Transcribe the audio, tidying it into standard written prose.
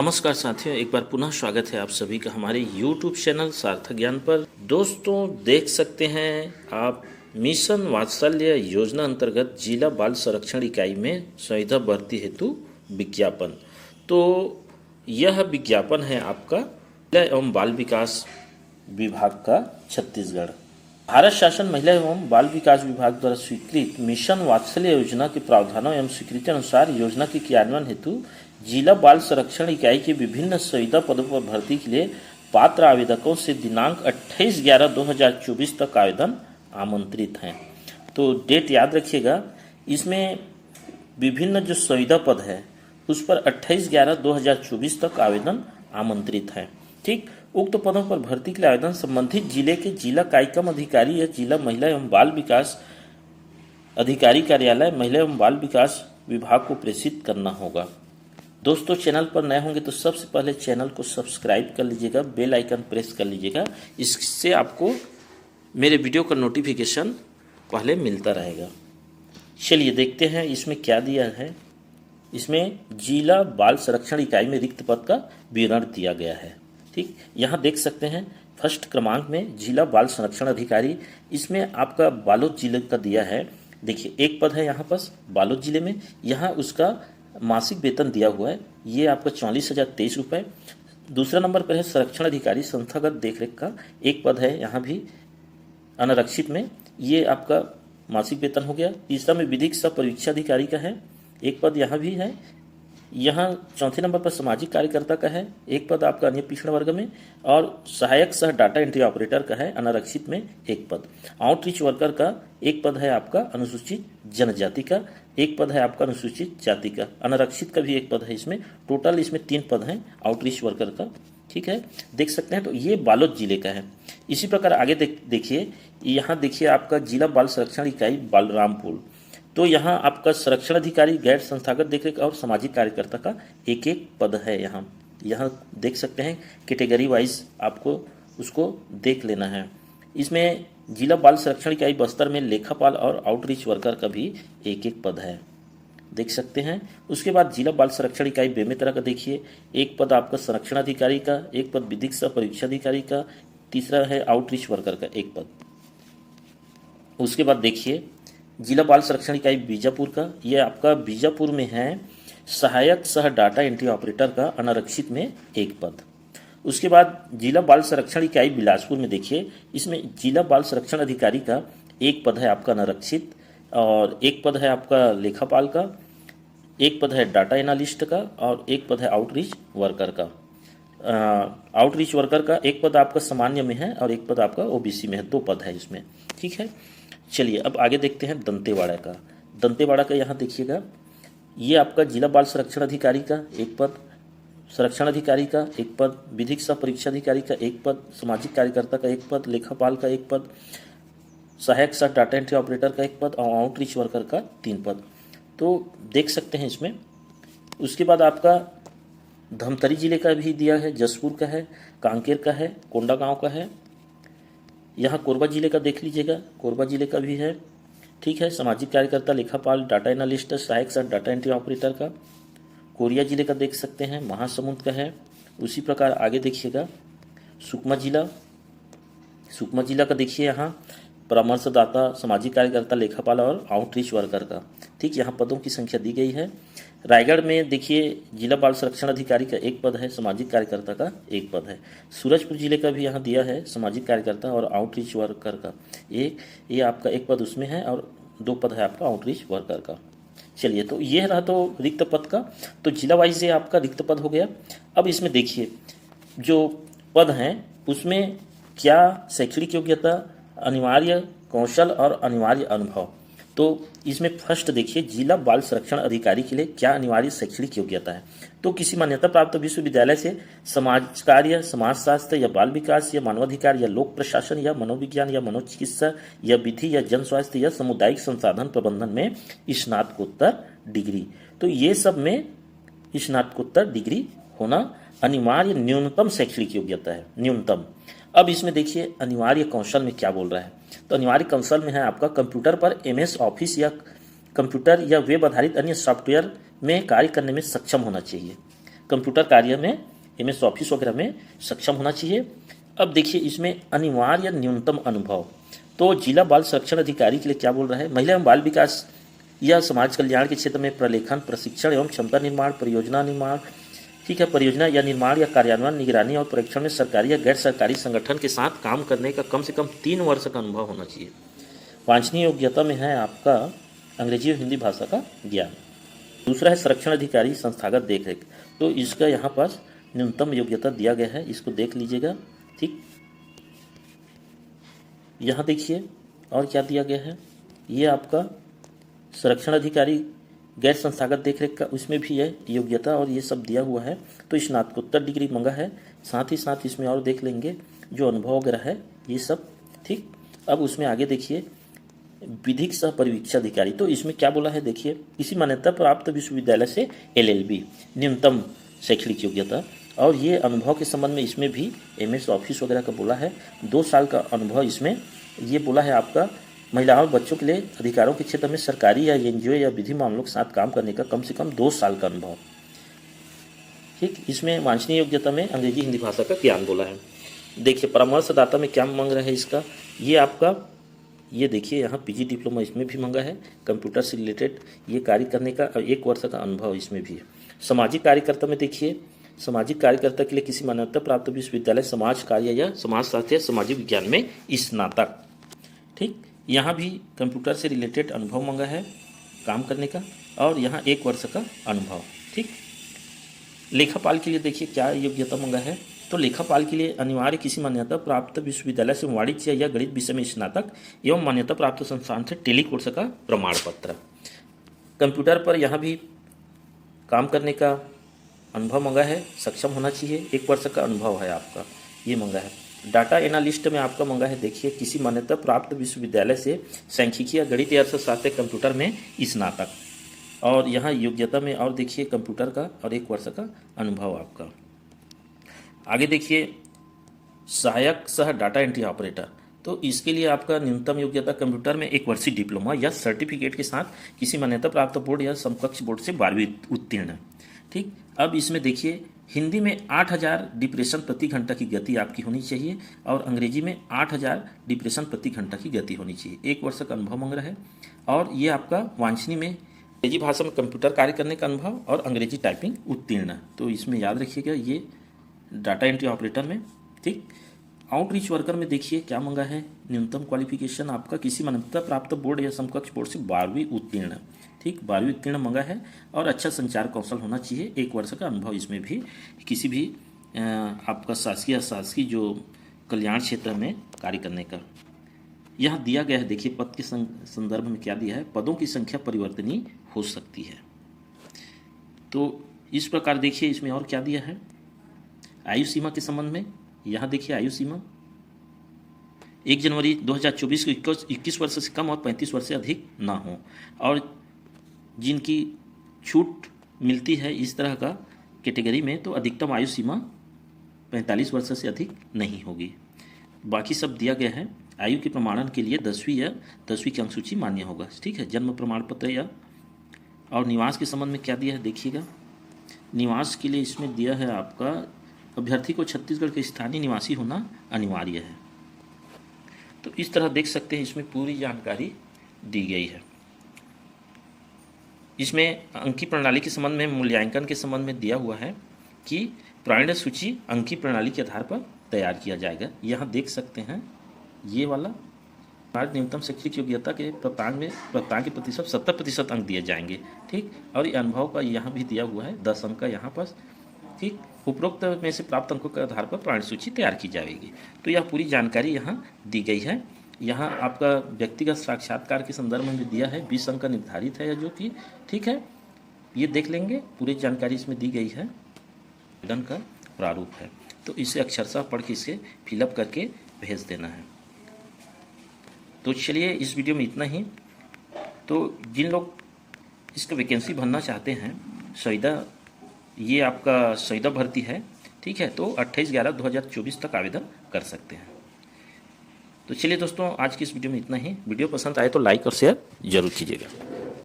नमस्कार साथियों, एक बार पुनः स्वागत है आप सभी का हमारे YouTube चैनल सार्थक ज्ञान पर। दोस्तों, देख सकते हैं आप मिशन वात्सल्य योजना अंतर्गत जिला बाल संरक्षण इकाई में संविदा भर्ती हेतु विज्ञापन। तो यह विज्ञापन है आपका महिला एवं बाल विकास विभाग का छत्तीसगढ़। भारत शासन महिला एवं बाल विकास विभाग द्वारा स्वीकृत मिशन वात्सल्य योजना के प्रावधानों एवं स्वीकृति अनुसार योजना के क्रियान्वयन हेतु जिला बाल संरक्षण इकाई के विभिन्न संविदा पदों पर भर्ती के लिए पात्र आवेदकों से दिनांक 28/11/2024 तक आवेदन आमंत्रित हैं। तो डेट याद रखिएगा, इसमें विभिन्न जो संविदा पद है उस पर 28/11/2024 तक आवेदन आमंत्रित है। ठीक, उक्त पदों पर भर्ती के लिए आवेदन संबंधित जिले के जिला कार्यक्रम अधिकारी या जिला महिला एवं बाल विकास अधिकारी कार्यालय महिला एवं बाल विकास विभाग को प्रेषित करना होगा। दोस्तों, चैनल पर नए होंगे तो सबसे पहले चैनल को सब्सक्राइब कर लीजिएगा, बेल आइकन प्रेस कर लीजिएगा, इससे आपको मेरे वीडियो का नोटिफिकेशन पहले मिलता रहेगा। चलिए देखते हैं इसमें क्या दिया है। इसमें जिला बाल संरक्षण इकाई में रिक्त पद का विवरण दिया गया है। ठीक, यहाँ देख सकते हैं फर्स्ट क्रमांक में जिला बाल संरक्षण अधिकारी, इसमें आपका बालोद जिले का दिया है। देखिए, एक पद है यहाँ पर बालोद जिले में, यहाँ उसका मासिक वेतन दिया हुआ है, ये आपका 44,023 रुपये। दूसरा नंबर पर है संरक्षण अधिकारी संस्थागत देखरेख का, एक पद है यहाँ भी अनारक्षित में, ये आपका मासिक वेतन हो गया। तीसरा में विधिक सह परीक्षा अधिकारी का है, एक पद यहाँ भी है। यहाँ चौथे नंबर पर सामाजिक कार्यकर्ता का है, एक पद आपका अन्य पिछड़ा वर्ग में, और सहायक सह डाटा एंट्री ऑपरेटर का है अनारक्षित में एक पद। आउटरीच वर्कर का एक पद है आपका अनुसूचित जनजाति का, एक पद है आपका अनुसूचित जाति का, अनारक्षित का भी एक पद है। इसमें टोटल इसमें 3 पद हैं आउटरीच वर्कर का। ठीक है, देख सकते हैं। तो ये बालोद जिले का है। इसी प्रकार आगे देखिए, यहाँ देखिए आपका जिला बाल संरक्षण इकाई बलरामपुर। तो यहाँ आपका संरक्षण अधिकारी गैर संस्थागत देखरेख और सामाजिक कार्यकर्ता का एक एक पद है। यहाँ देख सकते हैं, कैटेगरी वाइज आपको उसको देख लेना है। इसमें जिला बाल संरक्षण इकाई बस्तर में लेखापाल और आउटरीच वर्कर का भी एक एक पद है, देख सकते हैं। उसके बाद जिला बाल संरक्षण इकाई बेमेतरा का देखिए, एक पद आपका संरक्षण अधिकारी का, एक पद विधिक सह परीक्षा अधिकारी का, तीसरा है आउटरीच वर्कर का एक पद। उसके बाद देखिए जिला बाल संरक्षण इकाई बीजापुर का, ये आपका बीजापुर में है सहायक सह डाटा एंट्री ऑपरेटर का अनारक्षित में एक पद। उसके बाद जिला बाल संरक्षण इकाई बिलासपुर में देखिए, इसमें जिला बाल संरक्षण अधिकारी का एक पद है आपका अनारक्षित, और एक पद है आपका लेखापाल का, एक पद है डाटा एनालिस्ट का, और एक पद है आउटरीच वर्कर का। आउटरीच वर्कर का एक पद आपका सामान्य में है और एक पद आपका ओबीसी में है, 2 पद है इसमें। ठीक है, चलिए अब आगे देखते हैं दंतेवाड़ा का। दंतेवाड़ा का यहाँ देखिएगा, ये आपका जिला बाल संरक्षण अधिकारी का एक पद, संरक्षण अधिकारी का एक पद, विधिक सह परीक्षा अधिकारी का एक पद, सामाजिक कार्यकर्ता का एक पद, लेखापाल का एक पद, सहायक सह डाटा एंट्री ऑपरेटर का एक पद और आउटरीच वर्कर का 3 पद। तो देख सकते हैं इसमें। उसके बाद आपका धमतरी जिले का भी दिया है, जसपुर का है, कांकेर का है, कोंडागांव का है। यहाँ कोरबा जिले का देख लीजिएगा, कोरबा जिले का भी है। ठीक है, सामाजिक कार्यकर्ता, लेखापाल, डाटा एनालिस्ट, सहायक सह डाटा एंट्री ऑपरेटर का। कोरिया जिले का देख सकते हैं, महासमुंद का है। उसी प्रकार आगे देखिएगा सुकमा जिला का देखिए, यहाँ परामर्शदाता, सामाजिक कार्यकर्ता, लेखापाल और आउटरीच वर्कर का। ठीक, यहाँ पदों की संख्या दी गई है। रायगढ़ में देखिए जिला बाल संरक्षण अधिकारी का एक पद है, सामाजिक कार्यकर्ता का एक पद है। सूरजपुर जिले का भी यहाँ दिया है, सामाजिक कार्यकर्ता और आउटरीच वर्कर का ये आपका एक पद उसमें है, और 2 पद है आपका आउटरीच वर्कर का। चलिए, तो ये रहा तो रिक्त पद का। तो जिला वाइज ये आपका रिक्त पद हो गया। अब इसमें देखिए जो पद हैं उसमें क्या शैक्षणिक योग्यता, अनिवार्य कौशल और अनिवार्य अनुभव। तो इसमें फर्स्ट देखिए जिला बाल संरक्षण अधिकारी के लिए क्या अनिवार्य शैक्षणिक योग्यता है। तो किसी मान्यता प्राप्त विश्वविद्यालय से समाज कार्य, समाजशास्त्र या बाल विकास या मानवाधिकार या लोक प्रशासन या मनोविज्ञान या मनोचिकित्सा या विधि या जन स्वास्थ्य या सामुदायिक संसाधन प्रबंधन में स्नातकोत्तर डिग्री। तो ये सब में स्नातकोत्तर डिग्री होना अनिवार्य न्यूनतम शैक्षणिक योग्यता है, न्यूनतम। अब इसमें देखिए अनिवार्य कौशल में क्या बोल रहा है। तो अनिवार्य कौशल में है आपका कंप्यूटर पर MS ऑफिस या कंप्यूटर या वेब आधारित अन्य सॉफ्टवेयर में कार्य करने में सक्षम होना चाहिए। कंप्यूटर कार्य में MS ऑफिस वगैरह में सक्षम होना चाहिए। अब देखिए इसमें अनिवार्य न्यूनतम अनुभव, तो जिला बाल संरक्षण अधिकारी के लिए क्या बोल रहा है, महिला एवं बाल विकास या समाज कल्याण के क्षेत्र में प्रलेखन, प्रशिक्षण एवं क्षमता निर्माण, परियोजना निर्माण, ठीक है, परियोजना या निर्माण या कार्यान्वयन, निगरानी और परीक्षण में सरकारी या गैर सरकारी संगठन के साथ काम करने का कम से कम 3 वर्ष का अनुभव होना चाहिए। वांछनीय योग्यता में है आपका अंग्रेजी और हिंदी भाषा का ज्ञान। दूसरा है संरक्षण अधिकारी संस्थागत देखरेख, तो इसका यहाँ पास न्यूनतम योग्यता दिया गया है, इसको देख लीजिएगा। ठीक, यहाँ देखिए और क्या दिया गया है, ये आपका संरक्षण अधिकारी गैर संस्थागत देखरेख का, उसमें भी है योग्यता और ये सब दिया हुआ है। तो स्नातकोत्तर डिग्री मंगा है, साथ ही साथ इसमें और देख लेंगे जो अनुभव वगैरह है ये सब। ठीक, अब उसमें आगे देखिए विधिक सह परिवीक्षाधिकारी, तो इसमें क्या बोला है देखिए, किसी मान्यता प्राप्त विश्वविद्यालय से LLB न्यूनतम शैक्षणिक योग्यता, और ये अनुभव के संबंध में इसमें भी MS ऑफिस वगैरह का बोला है। 2 साल का अनुभव इसमें ये बोला है आपका महिलाओं और बच्चों के लिए अधिकारों के क्षेत्र में सरकारी या NGO या विधि मामलों के साथ काम करने का कम से कम 2 साल का अनुभव। ठीक, इसमें वांछनीय योग्यता में अंग्रेजी हिंदी भाषा का ज्ञान बोला है। देखिए परामर्शदाता में क्या मांग रहा है इसका, ये आपका ये देखिए यहाँ PG डिप्लोमा इसमें भी मांगा है, कंप्यूटर से रिलेटेड ये कार्य करने का 1 वर्ष का अनुभव इसमें भी है। सामाजिक कार्यकर्ता में देखिए, सामाजिक कार्यकर्ता के लिए किसी मान्यता प्राप्त विश्वविद्यालय समाज कार्य या समाजशास्त्र या सामाजिक विज्ञान में स्नातक। ठीक, यहाँ भी कंप्यूटर से रिलेटेड अनुभव मांगा है काम करने का, और यहाँ 1 वर्ष का अनुभव। ठीक, लेखापाल के लिए देखिए क्या योग्यता मांगा है, तो लेखापाल के लिए अनिवार्य किसी मान्यता प्राप्त विश्वविद्यालय से वाणिज्य या गणित विषय में स्नातक एवं मान्यता प्राप्त संस्थान से टेली कोर्स का प्रमाण पत्र। कंप्यूटर पर यहाँ भी काम करने का अनुभव मांगा है, सक्षम होना चाहिए, 1 वर्ष का अनुभव है आपका, ये मांगा है। डाटा एनालिस्ट में आपका मांगा है देखिए किसी मान्यता प्राप्त विश्वविद्यालय से सांख्यिकी या गणित या अर्थशास्त्र कंप्यूटर में स्नातक, और यहाँ योग्यता में और देखिए कंप्यूटर का और 1 वर्ष का अनुभव आपका। आगे देखिए सहायक सह डाटा एंट्री ऑपरेटर, तो इसके लिए आपका न्यूनतम योग्यता कंप्यूटर में 1 वर्षीय डिप्लोमा या सर्टिफिकेट के साथ किसी मान्यता प्राप्त बोर्ड या समकक्ष बोर्ड से 12वीं उत्तीर्ण। ठीक, अब इसमें देखिए हिंदी में 8000 डिप्रेशन प्रति घंटा की गति आपकी होनी चाहिए, और अंग्रेजी में 8000 डिप्रेशन प्रति घंटा की गति होनी चाहिए। 1 वर्ष का अनुभव मांग रहा है, और ये आपका वांछनीय में अंग्रेजी भाषा में कंप्यूटर कार्य करने का अनुभव और अंग्रेजी टाइपिंग उत्तीर्ण, तो इसमें याद रखिएगा ये डाटा एंट्री ऑपरेटर में। ठीक, आउटरीच वर्कर में देखिए क्या मांगा है, न्यूनतम क्वालिफिकेशन आपका किसी मान्यता प्राप्त बोर्ड या समकक्ष बोर्ड से 12वीं उत्तीर्ण। ठीक, 12वीं उत्तीर्ण मांगा है, और अच्छा संचार कौशल होना चाहिए, 1 वर्ष का अनुभव इसमें भी किसी भी आपका शासकीय अशासकीय जो कल्याण क्षेत्र में कार्य करने का। यहाँ दिया गया है देखिए पद के संदर्भ में क्या दिया है, पदों की संख्या परिवर्तनीय हो सकती है। तो इस प्रकार देखिए इसमें और क्या दिया है, आयु सीमा के संबंध में यहाँ देखिए आयु सीमा 1 जनवरी 2024 को 21 वर्ष से कम और 35 वर्ष से अधिक ना हो, और जिनकी छूट मिलती है इस तरह का कैटेगरी में तो अधिकतम आयु सीमा 45 वर्ष से अधिक नहीं होगी। बाकी सब दिया गया है। आयु के प्रमाणन के लिए 10वीं या 10वीं की अंकसूची मान्य होगा। ठीक है, जन्म प्रमाण पत्र या, और निवास के संबंध में क्या दिया है देखिएगा, निवास के लिए इसमें दिया है आपका अभ्यर्थी को छत्तीसगढ़ के स्थानीय निवासी होना अनिवार्य है। तो इस तरह देख सकते हैं इसमें पूरी जानकारी दी गई है। इसमें अंकीय प्रणाली के संबंध में मूल्यांकन के संबंध में दिया हुआ है कि प्रावीण्य सूची अंकीय प्रणाली के आधार पर तैयार किया जाएगा। यहाँ देख सकते हैं ये वाला न्यूनतम शैक्षिक योग्यता के प्राप्तांक के प्रतिशत 70% अंक दिए जाएंगे। ठीक, और ये अनुभव का यहाँ भी दिया हुआ है 10 अंक का यहाँ पर। ठीक, उपरोक्त में से प्राप्त अंकों के आधार पर प्रावीण्य सूची तैयार की जाएगी। तो यह पूरी जानकारी यहाँ दी गई है। यहाँ आपका व्यक्तिगत साक्षात्कार के संदर्भ में भी दिया है, 20 अंक का निर्धारित है जो कि ठीक है, ये देख लेंगे, पूरी जानकारी इसमें दी गई है। आवेदन का प्रारूप है, तो इसे अक्षरशः पढ़ के इसे फिलअप करके भेज देना है। तो चलिए इस वीडियो में इतना ही। तो जिन लोग इसका वैकेंसी भरना चाहते हैं, संविदा ये आपका संविदा भर्ती है, ठीक है, तो 28/11/2024 तक आवेदन कर सकते हैं। तो चलिए दोस्तों, आज की इस वीडियो में इतना ही। वीडियो पसंद आए तो लाइक और शेयर जरूर कीजिएगा।